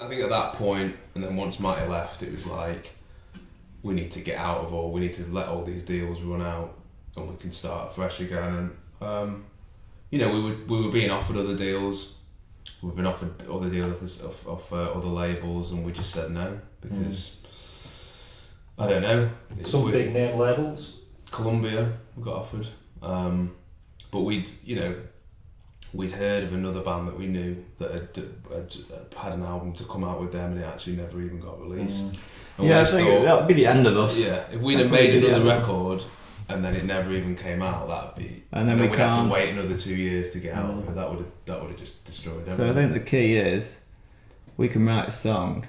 I think at that point, and then once Matty left, it was like, we need to get out of we need to let all these deals run out and we can start fresh again. And we were being offered other deals. We've been offered other deals of other labels, and we just said no because I don't know. Some big name labels. Columbia we got offered, but we'd heard of another band that we knew that had an album to come out with them, and it actually never even got released. Yeah, I think that would be the end of us. Yeah, if we'd have made another record and then it never even came out, that'd be. And then we'd have to wait another 2 years to get out of it. That would have just destroyed everything. So I think the key is we can write a song,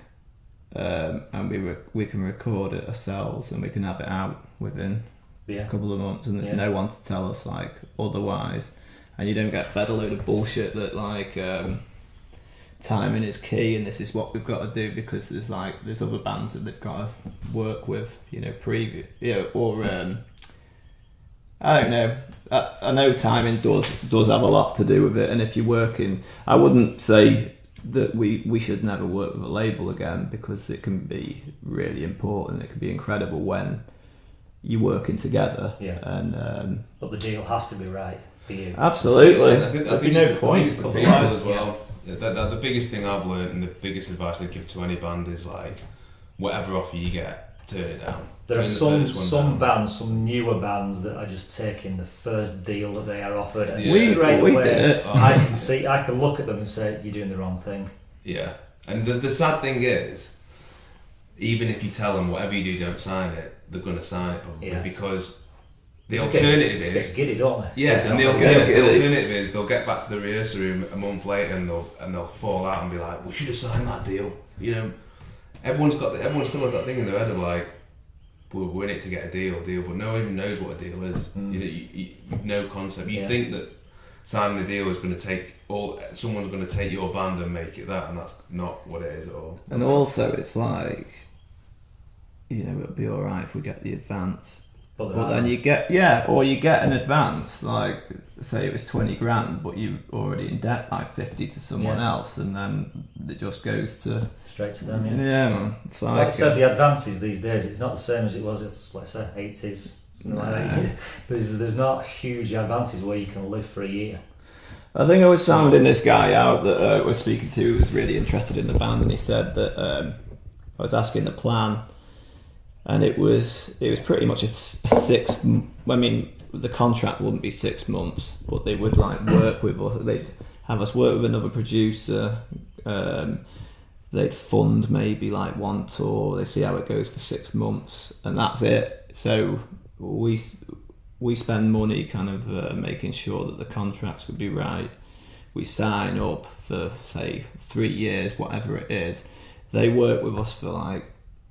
and we can record it ourselves, and we can have it out within a couple of months, and there's no one to tell us like otherwise, and you don't get fed a load of bullshit that like timing is key and this is what we've got to do because there's other bands that they've got to work with, or I don't know. I know timing does have a lot to do with it, and if you're working, I wouldn't say that we should never work with a label again because it can be really important. It can be incredible when you're working together. Yeah. And but the deal has to be right for you. Absolutely. Yeah, I think There'd be no point otherwise as well. Yeah, the biggest thing I've learned and the biggest advice I'd give to any band is like, whatever offer you get, turn it down. There are some bands, some newer bands that are just taking the first deal that they are offered, and straight away I can look at them and say, you're doing the wrong thing. Yeah, and the sad thing is, even if you tell them whatever you do, don't sign it, they're going to sign it probably because the alternative is just giddy, don't they? Yeah, and the alternative is they'll get back to the rehearsal room a month later and they'll fall out and be like, we should have signed that deal. Everyone still has that thing in their head of like, we're in it to get a deal, but no one even knows what a deal is. You've no concept. You think that signing a deal is going to take someone's going to take your band and make it that, and that's not what it is at all. And also, it's like, it'll be all right if we get the advance. But then you get an advance, like say it was 20 grand, but you're already in debt by 50 to someone else, and then it just goes straight to them. Yeah, man. It's like I said, the advances these days, it's not the same as it was. It's let's say 80s. There's not huge advances where you can live for a year. I think I was sounding this guy out that I was speaking to, who was really interested in the band, and he said that I was asking the plan. And it was pretty much a 6. I mean, the contract wouldn't be 6 months, but they would like work with us. They'd have us work with another producer. They'd fund maybe like one tour. They see how it goes for 6 months, and that's it. So we spend money kind of making sure that the contracts would be right. We sign up for say 3 years, whatever it is. They work with us for like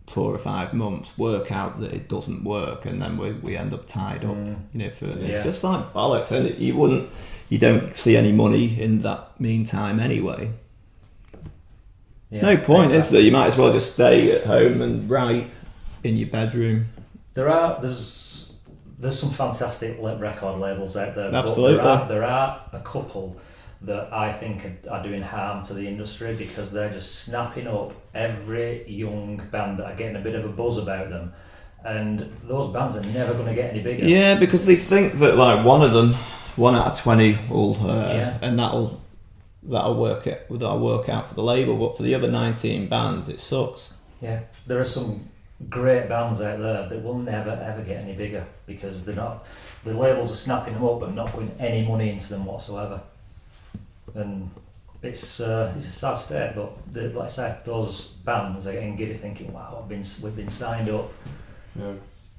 4 or 5 months, work out that it doesn't work, and then we end up tied up. It's just like bollocks, and you don't see any money in that meantime anyway. There's no point, is there? You might as well just stay at home and write in your bedroom. There's some fantastic record labels out there. Absolutely. But there are a couple that I think are doing harm to the industry because they're just snapping up every young band that are getting a bit of a buzz about them, and those bands are never going to get any bigger. Yeah, because they think that like one out of 20 will, and that'll work out for the label, but for the other 19 bands, it sucks. Yeah, there are some great bands out there that will never ever get any bigger because the labels are snapping them up but not putting any money into them whatsoever. And it's a sad state, but like I said, those bands are getting giddy thinking, wow, we've been signed up. Yeah.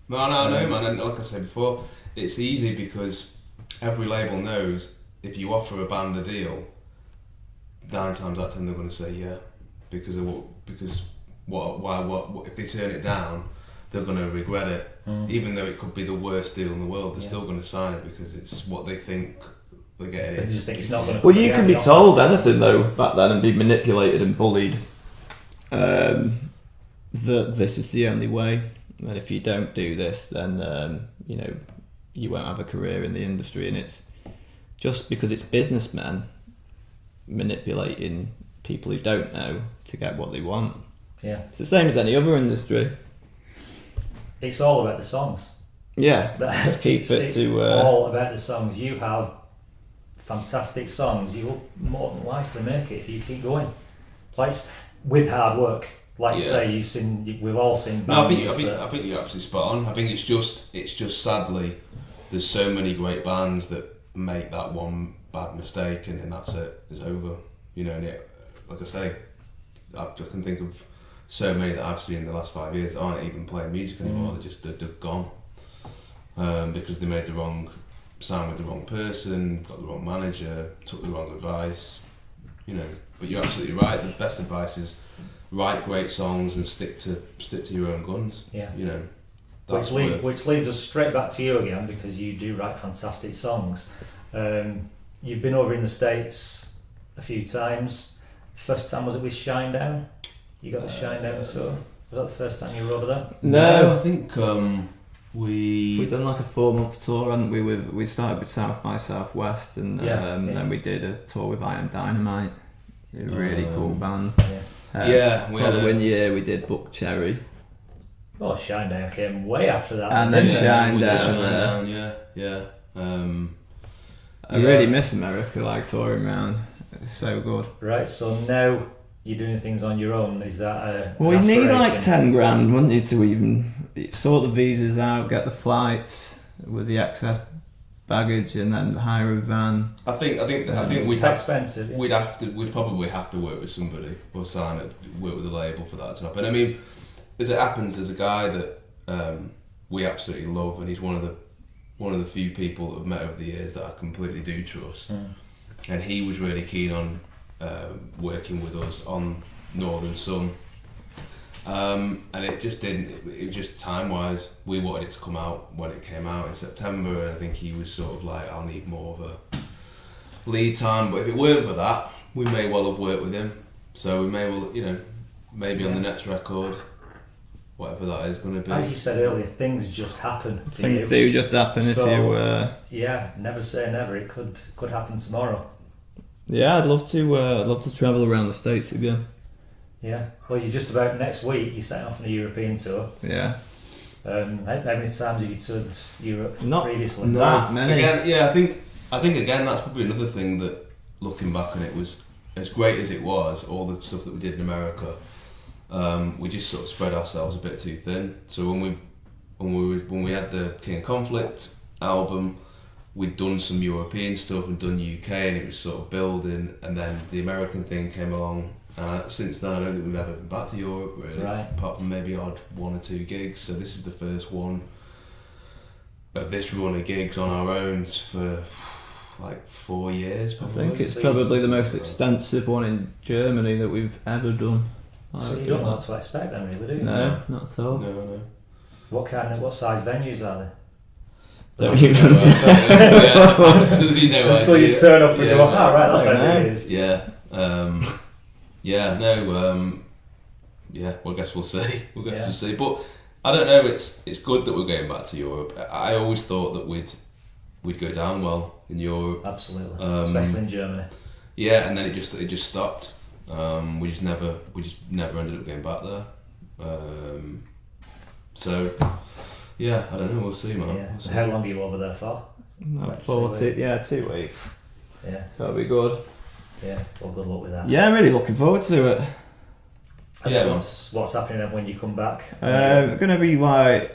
No, I know, man. And like I said before, it's easy because every label knows if you offer a band a deal, 9 times out of 10 they're going to say yeah, because what if they turn it down, they're going to regret it. Even though it could be the worst deal in the world, they're still going to sign it because it's what they think. They just think it's not going to. Well, you can be told anything though back then and be manipulated and bullied. That this is the only way, and if you don't do this, then you won't have a career in the industry. And it's just because it's businessmen manipulating people who don't know to get what they want. Yeah. It's the same as any other industry. It's all about the songs. Yeah, let's keep It's all about the songs. You have fantastic songs. You will more than likely make it if you keep going. Like with hard work. Like you say, we've all seen bands. No, I think you're absolutely spot on. I think it's just sadly there's so many great bands that make that one bad mistake and that's it. It's over. You know, and like I say, I can think of so many that I've seen in the last 5 years that aren't even playing music anymore. They're gone because they made the wrong sound with the wrong person, got the wrong manager, took the wrong advice. You know, but you're absolutely right. The best advice is write great songs and stick to your own guns. Yeah. You know, which leads us straight back to you again, because you do write fantastic songs. You've been over in the States a few times. First time was it with Shinedown? You got the Shinedown tour? Was that the first time you were over there? No, I think we've done like a 4-month tour, hadn't we? We started with South by Southwest, and then we did a tour with I Am Dynamite, a really cool band. We had one year we did Book Cherry. Oh, Shinedown came way after that. And then Shinedown. I really miss America, like touring around. It's so good. Right, so now you're doing things on your own. Is that well, you need like 10 grand, wouldn't you, to even sort the visas out, get the flights with the excess baggage, and then hire a van. I think it's expensive. Yeah. We'd probably have to work with somebody or work with a label for that to happen. I mean, as it happens, there's a guy that we absolutely love, and he's one of the few people that I've met over the years that I completely do trust. And he was really keen on working with us on Northern Sun. And it just didn't, it was just time-wise. We wanted it to come out when it came out in September, and I think he was sort of like, I'll need more of a lead time. But if it weren't for that, we may well have worked with him. So we may well, maybe on the next record, whatever that is going to be. As you said earlier, things just happen. Things do just happen if you... Yeah, never say never. It could happen tomorrow. Yeah, I'd love to travel around the States again. Yeah, well, you're just about next week. You're setting off on a European tour. Yeah. How many times have you toured Europe previously? Not many. Again, I think again that's probably another thing that, looking back on it, was as great as it was. All the stuff that we did in America, we just sort of spread ourselves a bit too thin. So when we had the King of Conflict album, we'd done some European stuff and done UK, and it was sort of building. And then the American thing came along. Since then, I don't think we've ever been back to Europe, really, apart from maybe odd 1 or 2 gigs. So this is the first one of this run of gigs on our own for like 4 years. Probably. I think it's probably the most extensive one in Germany that we've ever done. So you don't know what to expect then, really, do you? No, not at all. No. What size venues are they? Don't even absolutely no idea. Until you turn up and go, right, that's how it is. Yeah. Well, I guess we'll see. We'll see. But I don't know. It's good that we're going back to Europe. I always thought that we'd go down well in Europe. Absolutely, especially in Germany. Yeah, and then it just stopped. We just never ended up going back there. So yeah, I don't know. We'll see, man. Yeah. We'll see. How long are you over there for? Like 2 weeks. Yeah. So that'll be good. Yeah, well, good luck with that. Yeah, I'm really looking forward to it. What's happening when you come back? We're going to be like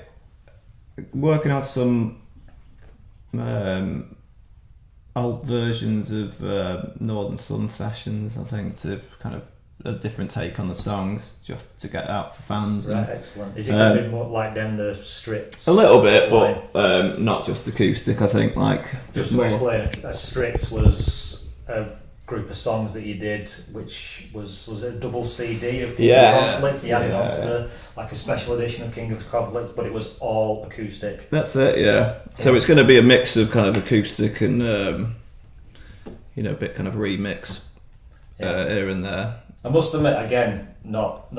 working on some old versions of Northern Sun sessions, I think, to kind of a different take on the songs, just to get out for fans. Right, excellent. Is it going to be more like down the strips? A little bit, but not just acoustic, I think. Like just to explain, a strips was a group of songs that you did, which was a double CD of King of Conflict. You added on to a special edition of King of Conflict, but it was all acoustic. That's it, yeah. So it's going to be a mix of kind of acoustic and a bit kind of remix here and there. I must admit, again, not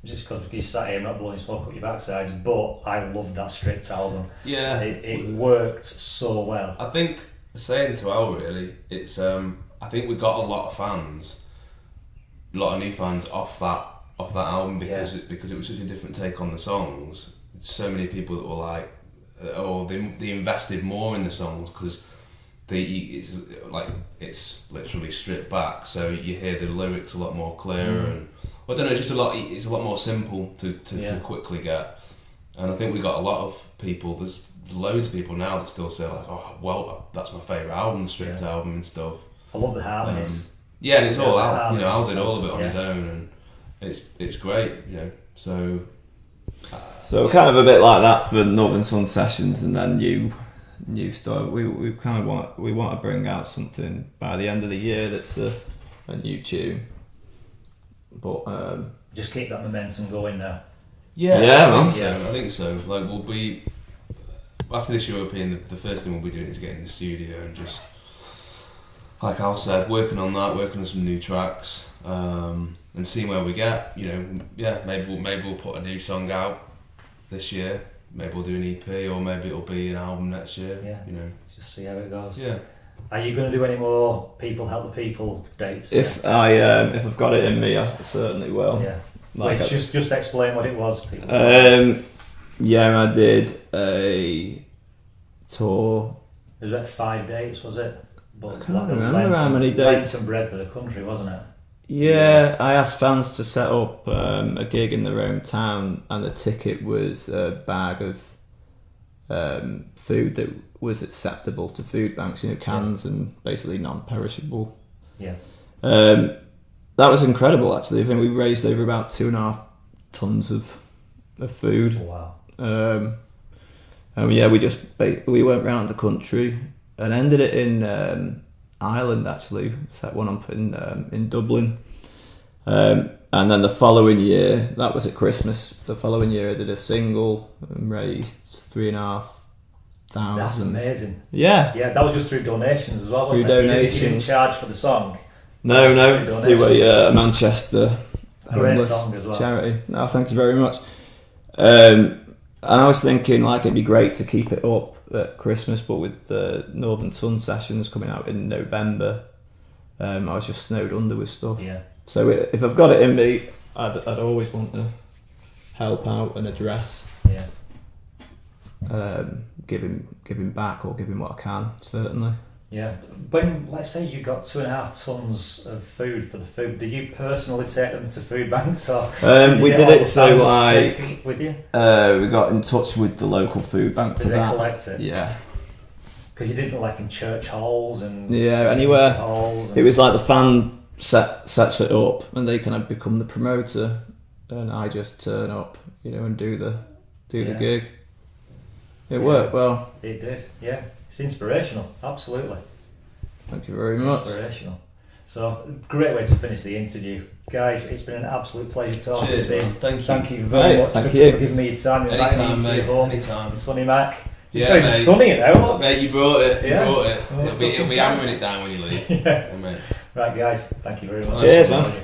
just because you sat here not blowing smoke up your backsides, but I loved that Stripped album. Yeah, it worked so well. I think saying to Al, really, it's I think we got a lot of fans lot of new fans off that album because it was such a different take on the songs. So many people that were like, they invested more in the songs because it's literally stripped back, so you hear the lyrics a lot more clear, and I don't know, it's a lot more simple to quickly get. And I think we got a lot of people. There's loads of people now that still say like, oh well, that's my favourite album, the stripped album and stuff. I love the harmonies. And it's all Al. Al did all of it on his own, and it's great. So kind of a bit like that for Northern Sun Sessions, and then new stuff. We kind of want to bring out something by the end of the year that's a new tune, but just keep that momentum going now. I think so. Like we'll be after this European, the first thing we'll be doing is getting in the studio and just, like Al said, working on some new tracks, and seeing where we get. Maybe we'll put a new song out this year. Maybe we'll do an EP, or maybe it'll be an album next year. Just see how it goes. Yeah. Are you going to do any more People Help the People dates? If I've got it in me, I certainly will. Yeah. Just explain what it was. I did a tour. It was about 5 dates, was it? But I can't remember how many dates. Length and breadth of the country, wasn't it? Yeah, I asked fans to set up a gig in their own town, and the ticket was a bag of food that was acceptable to food banks, cans and basically non-perishable. Yeah. That was incredible, actually. I think we raised over about 2.5 tons of food. Wow. We went round the country and ended it in Ireland, actually. Set one up in Dublin. And then the following year, that was at Christmas, the following year I did a single and raised 3,500. That's amazing. Yeah. Yeah, that was just through donations as well, wasn't through it? donations. You didn't charge for the song? No, through a Manchester great song as well. Charity. No, thank you very much. And I was thinking like it'd be great to keep it up at Christmas, but with the Northern Sun Sessions coming out in November, I was just snowed under with stuff. Yeah. So if I've got it in me, I'd always want to help out and address. Yeah. Giving back or giving what I can, certainly. Yeah. When, let's say you got 2.5 tons of food for the food, did you personally take them to food banks, or we did it so like with you? We got in touch with the local food bank. Did they collect it? Yeah. Because you did it like in church halls and anywhere. Halls it was like the fan sets it up, and they kind of become the promoter, and I just turn up, and do the gig. It worked well. It did, yeah. It's inspirational, absolutely. Thank you very much. Inspirational. So, great way to finish the interview. Guys, it's been an absolute pleasure talking to you. Thank you very much for giving me your time. Anytime, mate. Anytime. Sonny Mac. It's not even sunny now. Mate, you brought it. Yeah. It'll be hammering it down when you leave. Yeah. Right, guys, thank you very much. Cheers, man.